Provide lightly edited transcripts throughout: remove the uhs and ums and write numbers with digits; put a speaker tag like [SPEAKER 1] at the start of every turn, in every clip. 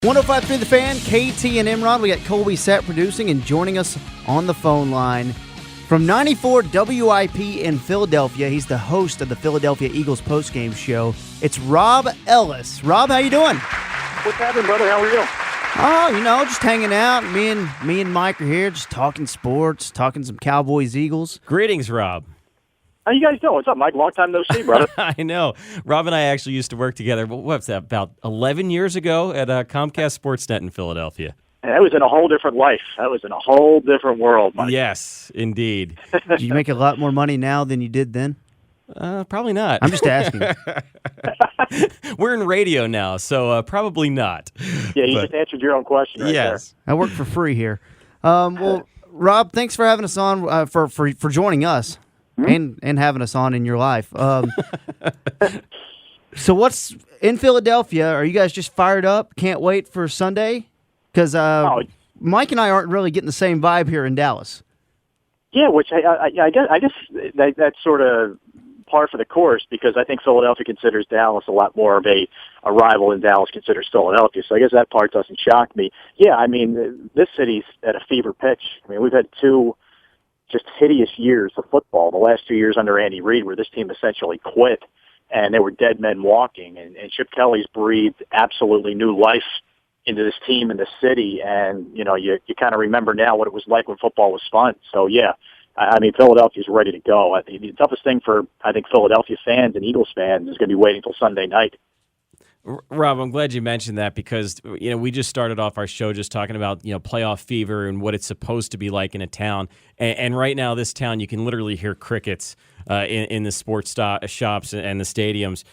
[SPEAKER 1] 105.3 The Fan, KT and Imran. We got Colby Sat producing and joining us on the phone line from 94 WIP in Philadelphia. He's the host of the Philadelphia Eagles postgame show. It's Rob Ellis. Rob, how you doing?
[SPEAKER 2] What's happening, brother? How are you?
[SPEAKER 1] Oh, just hanging out. Me and Mike are here, just talking sports, talking some Cowboys, Eagles.
[SPEAKER 3] Greetings, Rob.
[SPEAKER 2] How you guys doing? What's up, Mike? Long time no see, brother.
[SPEAKER 3] I know. Rob and I actually used to work together, what's that, about 11 years ago at Comcast Sportsnet in Philadelphia.
[SPEAKER 2] And that was in a whole different life. That was in a whole different world, Mike.
[SPEAKER 3] Yes, indeed.
[SPEAKER 1] Do you make a lot more money now than you did then?
[SPEAKER 3] Probably not.
[SPEAKER 1] I'm just asking.
[SPEAKER 3] We're in radio now, so probably not.
[SPEAKER 2] Yeah, you just answered your own question right
[SPEAKER 3] yes.
[SPEAKER 2] there.
[SPEAKER 1] I work for free here. Well, Rob, thanks for having us on, for joining us. And having us on in your life. So what's in Philadelphia? Are you guys just fired up? Can't wait for Sunday? Because Mike and I aren't really getting the same vibe here in Dallas.
[SPEAKER 2] Yeah, which I guess that's sort of par for the course, because I think Philadelphia considers Dallas a lot more of a rival than Dallas considers Philadelphia. So I guess that part doesn't shock me. Yeah, I mean, this city's at a fever pitch. I mean, we've had two just hideous years of football. The last 2 years under Andy Reid, where this team essentially quit, and they were dead men walking. And Chip Kelly's breathed absolutely new life into this team and the city. And you kind of remember now what it was like when football was fun. So yeah, I mean, Philadelphia's ready to go. I think the toughest thing for Philadelphia fans and Eagles fans is going to be waiting till Sunday night.
[SPEAKER 3] Rob, I'm glad you mentioned that, because we just started off our show just talking about playoff fever and what it's supposed to be like in a town. And right now, this town, you can literally hear crickets in the sports shops and the stadiums.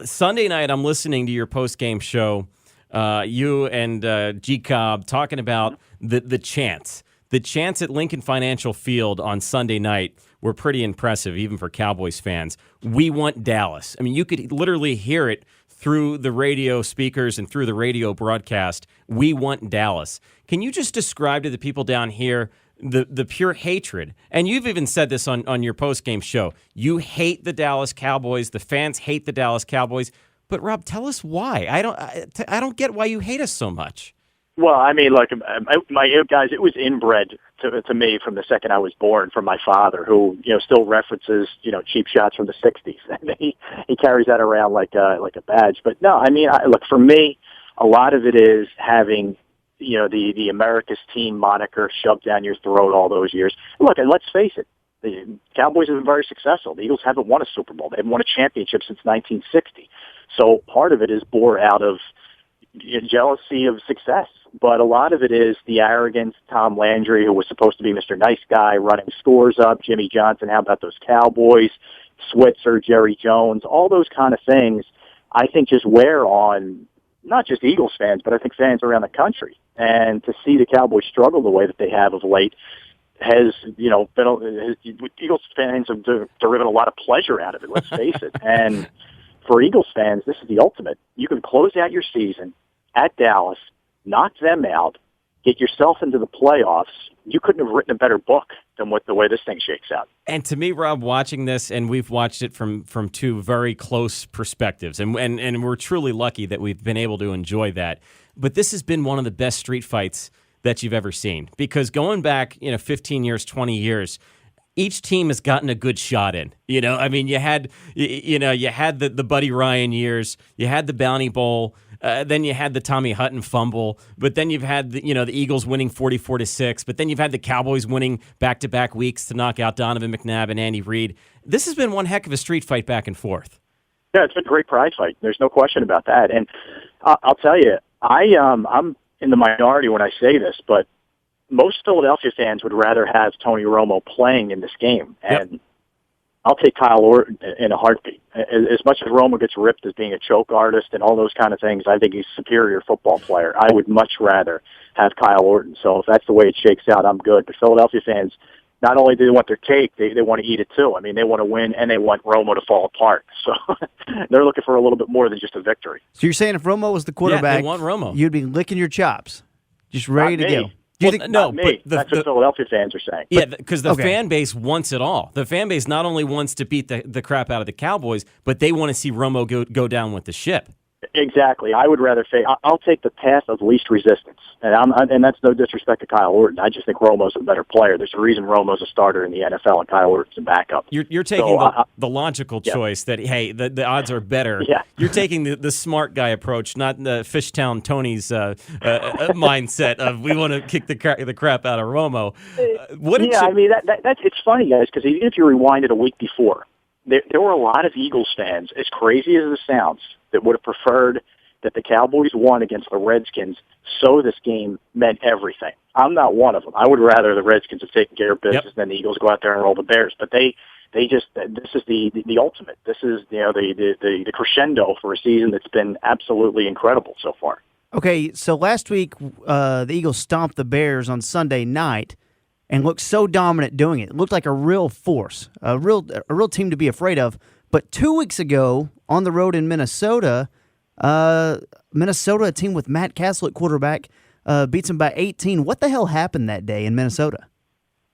[SPEAKER 3] Sunday night, I'm listening to your post-game show. You and G Cobb talking about the chants. The chants at Lincoln Financial Field on Sunday night were pretty impressive, even for Cowboys fans. We want Dallas. I mean, you could literally hear it through the radio speakers and through the radio broadcast. We want Dallas. Can you just describe to the people down here the pure hatred? And you've even said this on your post-game show. You hate the Dallas Cowboys. The fans hate the Dallas Cowboys. But, Rob, tell us why. I don't get why you hate us so much.
[SPEAKER 2] Well, I mean, look, guys, it was inbred to me from the second I was born, from my father, who still references cheap shots from the '60s, and he carries that around like a badge. But no, I mean, look, for me, a lot of it is having the America's team moniker shoved down your throat all those years. Look, and let's face it, the Cowboys have been very successful. The Eagles haven't won a Super Bowl; they haven't won a championship since 1960. So part of it is born out of jealousy of success. But a lot of it is the arrogance. Tom Landry, who was supposed to be Mr. Nice Guy, running scores up. Jimmy Johnson, how about those Cowboys? Switzer, Jerry Jones, all those kind of things, I think just wear on not just Eagles fans, but I think fans around the country. And to see the Cowboys struggle the way that they have of late has, Eagles fans have deriven a lot of pleasure out of it, let's face it. And for Eagles fans, this is the ultimate. You can close out your season at Dallas, knock them out, get yourself into the playoffs. You couldn't have written a better book than the way this thing shakes out.
[SPEAKER 3] And to me, Rob, watching this, and we've watched it from two very close perspectives, and we're truly lucky that we've been able to enjoy that. But this has been one of the best street fights that you've ever seen, because going back 15 years, 20 years, each team has gotten a good shot in. I mean, you had the Buddy Ryan years, you had the Bounty Bowl. Then you had the Tommy Hutton fumble, but then you've had the Eagles winning 44-6, but then you've had the Cowboys winning back-to-back weeks to knock out Donovan McNabb and Andy Reid. This has been one heck of a street fight back and forth.
[SPEAKER 2] Yeah, it's been a great prize fight. There's no question about that. And I'll tell you, I'm in the minority when I say this, but most Philadelphia fans would rather have Tony Romo playing in this game. And
[SPEAKER 3] Yep.
[SPEAKER 2] I'll take Kyle Orton in a heartbeat. As much as Romo gets ripped as being a choke artist and all those kind of things, I think he's a superior football player. I would much rather have Kyle Orton. So if that's the way it shakes out, I'm good. But Philadelphia fans, not only do they want their cake, they want to eat it too. I mean, they want to win, and they want Romo to fall apart. So they're looking for a little bit more than just a victory.
[SPEAKER 1] So you're saying if Romo was the quarterback,
[SPEAKER 3] they want Romo.
[SPEAKER 1] You'd be licking your chops, just ready to go.
[SPEAKER 3] Do you think, no, but
[SPEAKER 2] that's what Philadelphia fans are saying.
[SPEAKER 3] Yeah, because the fan base wants it all. The fan base not only wants to beat the crap out of the Cowboys, but they want to see Romo go down with the ship.
[SPEAKER 2] Exactly. I would rather say I'll take the path of least resistance, and that's no disrespect to Kyle Orton. I just think Romo's a better player. There's a reason Romo's a starter in the NFL and Kyle Orton's a backup.
[SPEAKER 3] You're taking the logical choice that hey, the odds are better.
[SPEAKER 2] Yeah.
[SPEAKER 3] You're taking the smart guy approach, not the Fishtown Tony's mindset of we want to kick the crap out of Romo.
[SPEAKER 2] I mean that's it's funny, guys, because even if you rewind it a week before, there were a lot of Eagles fans, as crazy as it sounds, that would have preferred that the Cowboys won against the Redskins, so this game meant everything. I'm not one of them. I would rather the Redskins have taken care of business than the Eagles go out there and roll the Bears. But they just, this is the ultimate. This is the crescendo for a season that's been absolutely incredible so far.
[SPEAKER 1] Okay, so last week the Eagles stomped the Bears on Sunday night and looked so dominant doing it. It looked like a real force, a real team to be afraid of. But 2 weeks ago on the road in Minnesota, a team with Matt Castle at quarterback, beats them by 18. What the hell happened that day in Minnesota?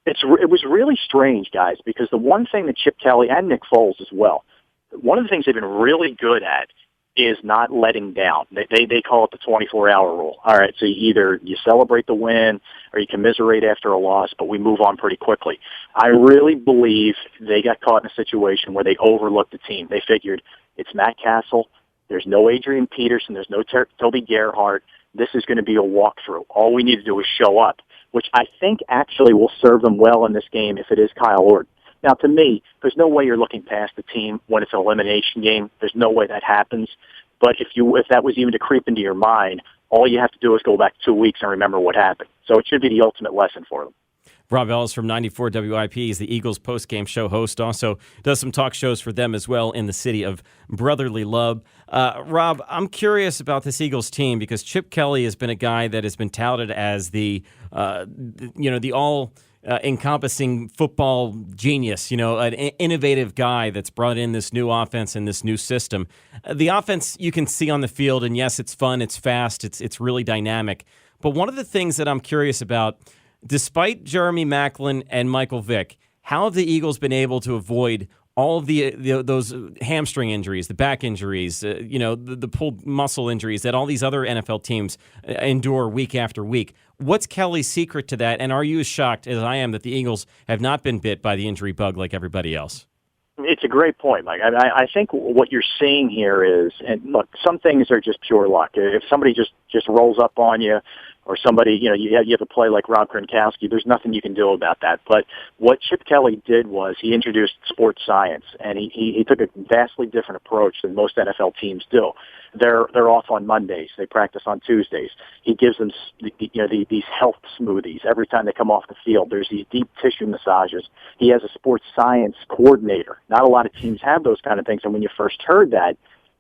[SPEAKER 2] It was really strange, guys, because the one thing that Chip Kelly and Nick Foles as well, one of the things they've been really good at is not letting down. They call it the 24-hour rule. All right, so either you celebrate the win or you commiserate after a loss, but we move on pretty quickly. I really believe they got caught in a situation where they overlooked the team. They figured it's Matt Castle, there's no Adrian Peterson, there's no Toby Gerhardt. This is going to be a walkthrough. All we need to do is show up, which I think actually will serve them well in this game if it is Kyle Orton. Now, to me, there's no way you're looking past the team when it's an elimination game. There's no way that happens. But if that was even to creep into your mind, all you have to do is go back 2 weeks and remember what happened. So it should be the ultimate lesson for them.
[SPEAKER 3] Rob Ellis from 94 WIP is the Eagles post-game show host. Also does some talk shows for them as well in the city of brotherly love. Rob, I'm curious about this Eagles team because Chip Kelly has been a guy that has been touted as the all encompassing football genius, an innovative guy that's brought in this new offense and this new system. The offense you can see on the field, and yes, it's fun, it's fast, it's really dynamic. But one of the things that I'm curious about, despite Jeremy Maclin and Michael Vick, how have the Eagles been able to avoid all of those hamstring injuries, the back injuries, the pulled muscle injuries that all these other NFL teams endure week after week? What's Kelly's secret to that, and are you as shocked as I am that the Eagles have not been bit by the injury bug like everybody else?
[SPEAKER 2] It's a great point, Mike. I think what you're seeing here is, and look, some things are just pure luck. If somebody just rolls up on you, or somebody, you have a play like Rob Gronkowski, there's nothing you can do about that. But what Chip Kelly did was he introduced sports science, and he took a vastly different approach than most NFL teams do. They're off on Mondays. They practice on Tuesdays. He gives them these health smoothies every time they come off the field. There's these deep tissue massages. He has a sports science coordinator. Not a lot of teams have those kind of things. And when you first heard that,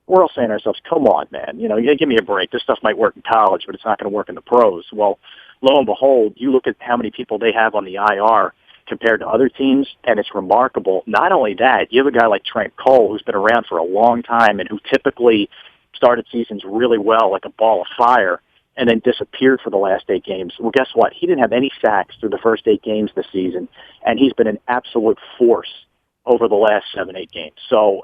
[SPEAKER 2] we're all saying to ourselves, come on, man, give me a break. This stuff might work in college, but it's not going to work in the pros. Well, lo and behold, you look at how many people they have on the IR compared to other teams, and it's remarkable. Not only that, you have a guy like Trent Cole, who's been around for a long time and who typically started seasons really well, like a ball of fire, and then disappeared for the last 8 games. Well, guess what? He didn't have any sacks through the first 8 games this season, and he's been an absolute force over the last 7-8 games. So,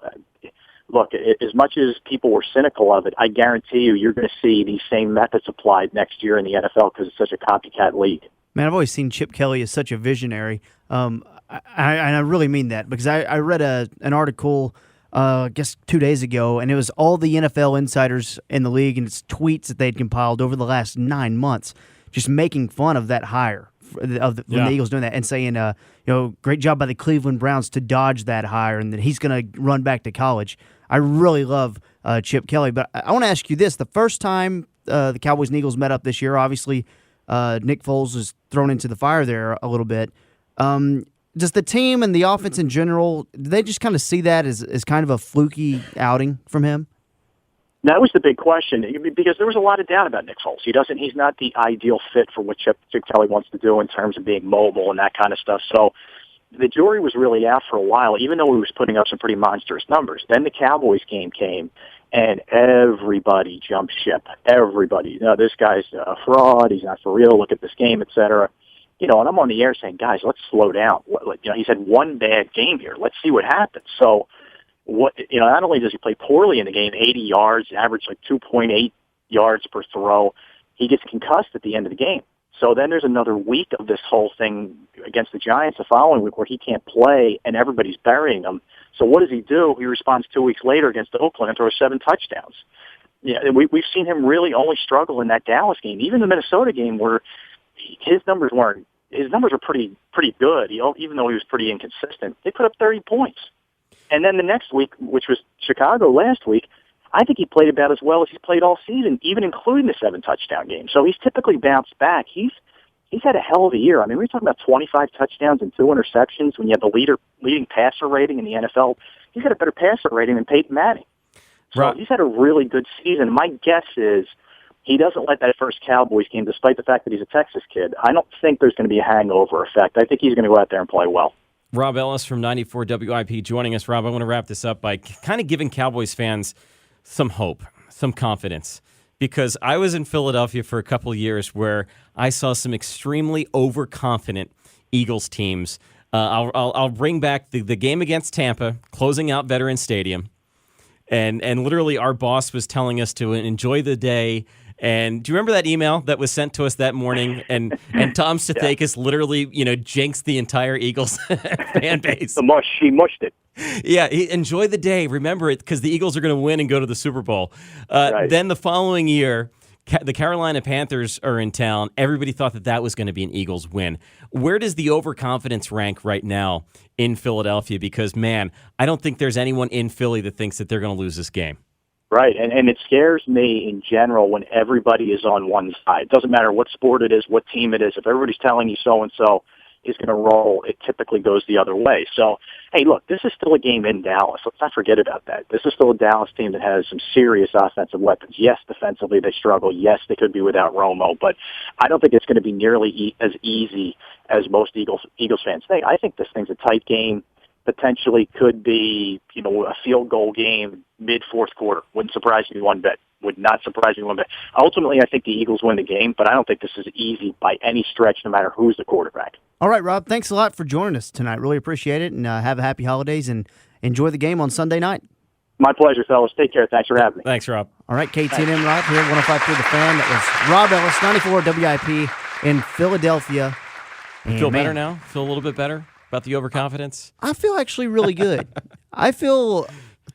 [SPEAKER 2] look, as much as people were cynical of it, I guarantee you're going to see these same methods applied next year in the NFL because it's such a copycat league.
[SPEAKER 1] Man, I've always seen Chip Kelly as such a visionary. I really mean that because I read an article, I guess 2 days ago, and it was all the NFL insiders in the league and it's tweets that they'd compiled over the last 9 months, just making fun of that hire when the Eagles doing that and saying, great job by the Cleveland Browns to dodge that hire and that he's going to run back to college. I really love Chip Kelly, but I want to ask you this: the first time the Cowboys and Eagles met up this year, obviously Nick Foles was thrown into the fire there a little bit. Does the team and the offense in general, do they just kind of see that as kind of a fluky outing from him?
[SPEAKER 2] That was the big question because there was a lot of doubt about Nick Foles. He's not the ideal fit for what Chip Kelly wants to do in terms of being mobile and that kind of stuff. So the jury was really out for a while, even though he was putting up some pretty monstrous numbers. Then the Cowboys game came, and everybody jumped ship. Everybody. This guy's a fraud. He's not for real. Look at this game, et cetera. And I'm on the air saying, guys, let's slow down. He's had one bad game here. Let's see what happens. So not only does he play poorly in the game, 80 yards, average like 2.8 yards per throw, he gets concussed at the end of the game. So then there's another week of this whole thing against the Giants the following week where he can't play and everybody's burying him. So what does he do? He responds 2 weeks later against Oakland and throws 7 touchdowns. Yeah, and we've seen him really only struggle in that Dallas game, even the Minnesota game where his numbers were pretty good. Even though he was pretty inconsistent, they put up 30 points. And then the next week, which was Chicago last week, I think he played about as well as he's played all season, even including the 7-touchdown game. So he's typically bounced back. He's had a hell of a year. I mean, we're talking about 25 touchdowns and 2 interceptions when you have the leading passer rating in the NFL. He's got a better passer rating than Peyton Manning. So he's had a really good season. My guess is he doesn't let that first Cowboys game, despite the fact that he's a Texas kid. I don't think there's going to be a hangover effect. I think he's going to go out there and play well.
[SPEAKER 3] Rob Ellis from 94 WIP joining us. Rob, I want to wrap this up by kind of giving Cowboys fans some hope, some confidence, because I was in Philadelphia for a couple of years where I saw some extremely overconfident Eagles teams. I'll bring back the game against Tampa, closing out Veterans Stadium, and literally our boss was telling us to enjoy the day. And do you remember that email that was sent to us that morning? And Tom Stathakis literally, jinxed the entire Eagles fan base.
[SPEAKER 2] He mushed it.
[SPEAKER 3] Yeah, enjoy the day. Remember it, because the Eagles are going to win and go to the Super Bowl.
[SPEAKER 2] Right.
[SPEAKER 3] Then the following year, the Carolina Panthers are in town. Everybody thought that was going to be an Eagles win. Where does the overconfidence rank right now in Philadelphia? Because, man, I don't think there's anyone in Philly that thinks that they're going to lose this game.
[SPEAKER 2] Right, and it scares me in general when everybody is on one side. It doesn't matter what sport it is, what team it is. If everybody's telling you so-and-so is going to roll, it typically goes the other way. So, hey, look, this is still a game in Dallas. Let's not forget about that. This is still a Dallas team that has some serious offensive weapons. Yes, defensively they struggle. Yes, they could be without Romo, but I don't think it's going to be nearly as easy as most Eagles fans think. I think this thing's a tight game. Potentially could be, a field goal game mid-fourth quarter. Wouldn't surprise me one bit. Would not surprise me one bit. Ultimately, I think the Eagles win the game, but I don't think this is easy by any stretch, no matter who's the quarterback.
[SPEAKER 1] All right, Rob, thanks a lot for joining us tonight. Really appreciate it, and have a happy holidays, and enjoy the game on Sunday night.
[SPEAKER 2] My pleasure, fellas. Take care. Thanks for having me.
[SPEAKER 3] Thanks, Rob.
[SPEAKER 1] All right, KTNM Rob here, 105.3 The Fan. That was Rob Ellis, 94 WIP in Philadelphia.
[SPEAKER 3] You feel better now? Feel a little bit better about the overconfidence?
[SPEAKER 1] I feel actually really good. I feel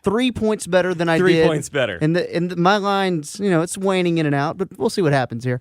[SPEAKER 1] 3 points better than I did.
[SPEAKER 3] 3 points better.
[SPEAKER 1] And my line's, it's waning in and out, but we'll see what happens here.